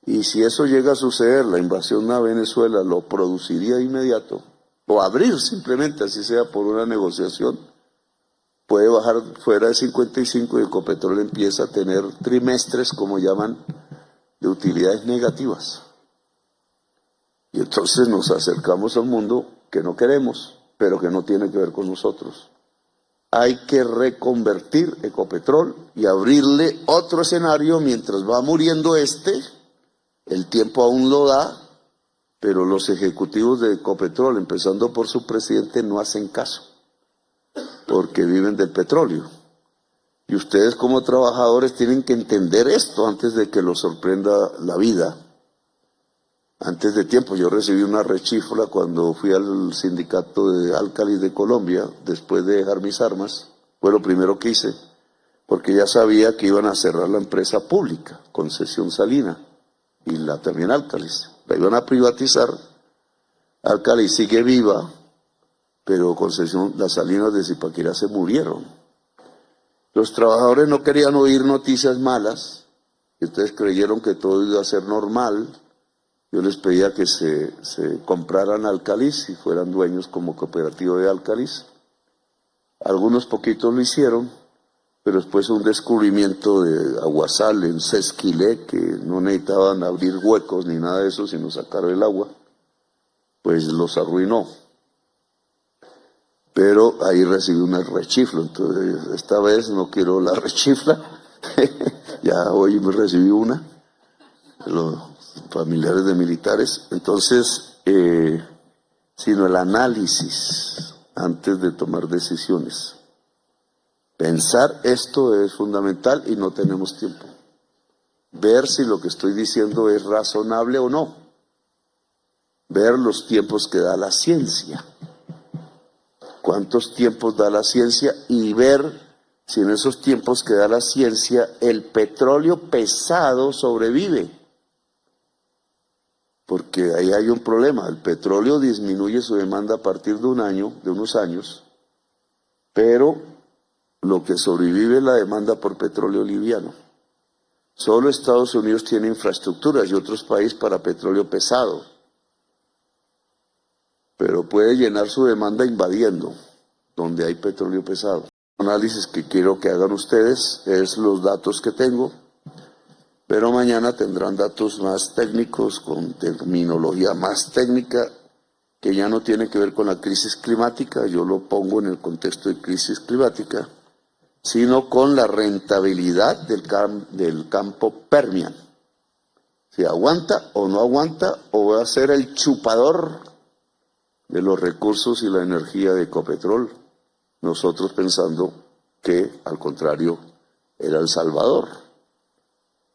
Y si eso llega a suceder, la invasión a Venezuela lo produciría de inmediato, o abrir simplemente, así sea por una negociación, puede bajar fuera de 55 y Ecopetrol empieza a tener trimestres, como llaman, de utilidades negativas. Y entonces nos acercamos a un mundo que no queremos, pero que no tiene que ver con nosotros. Hay que reconvertir Ecopetrol y abrirle otro escenario mientras va muriendo el tiempo aún lo da, pero los ejecutivos de Ecopetrol, empezando por su presidente, no hacen caso, porque viven del petróleo. Y ustedes como trabajadores tienen que entender esto antes de que los sorprenda la vida. Antes de tiempo, yo recibí una rechifla cuando fui al sindicato de Álcalis de Colombia, después de dejar mis armas, fue lo primero que hice, porque ya sabía que iban a cerrar la empresa pública, Concesión Salina, y la también Álcalis, la iban a privatizar. Álcalis sigue viva, pero Concesión, las salinas de Zipaquirá se murieron. Los trabajadores no querían oír noticias malas, y ustedes creyeron que todo iba a ser normal. Yo les pedía que se compraran Álcalis y fueran dueños como cooperativa de Álcalis. Algunos poquitos lo hicieron, pero después un descubrimiento de aguasal en Sesquilé, que no necesitaban abrir huecos ni nada de eso, sino sacar el agua, pues los arruinó. Pero ahí recibí una rechifla, entonces esta vez no quiero la rechifla, ya hoy me recibí una, los familiares de militares, entonces, sino el análisis antes de tomar decisiones. Pensar esto es fundamental y no tenemos tiempo. Ver si lo que estoy diciendo es razonable o no. Ver los tiempos que da la ciencia. Cuántos tiempos da la ciencia y ver si en esos tiempos que da la ciencia el petróleo pesado sobrevive? Porque ahí hay un problema. El petróleo disminuye su demanda a partir de unos años, pero lo que sobrevive es la demanda por petróleo liviano. Solo Estados Unidos tiene infraestructuras y otros países para petróleo pesado, pero puede llenar su demanda invadiendo donde hay petróleo pesado. El análisis que quiero que hagan ustedes es los datos que tengo, pero mañana tendrán datos más técnicos, con terminología más técnica, que ya no tiene que ver con la crisis climática, yo lo pongo en el contexto de crisis climática, sino con la rentabilidad del campo Permian. Si aguanta o no aguanta, o va a ser el chupador de los recursos y la energía de Ecopetrol, nosotros pensando que, al contrario, era el salvador.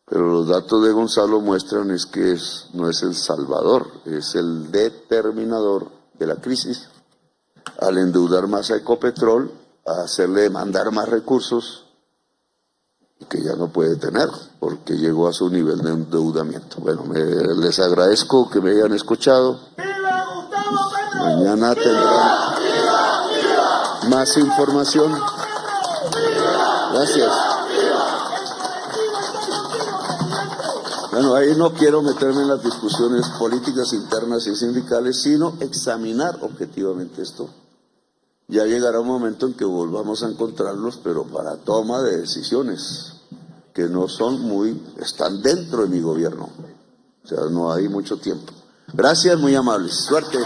Pero los datos de Gonzalo muestran es que no es el salvador, es el determinador de la crisis. Al endeudar más a Ecopetrol, a hacerle demandar más recursos que ya no puede tener, porque llegó a su nivel de endeudamiento. Bueno, les agradezco que me hayan escuchado. Mañana tendrán más información. Gracias. Bueno, ahí no quiero meterme en las discusiones políticas internas y sindicales, sino examinar objetivamente esto. Ya llegará un momento en que volvamos a encontrarlos, pero para toma de decisiones que no están dentro de mi gobierno. O sea, no hay mucho tiempo. Gracias, muy amables. Suerte.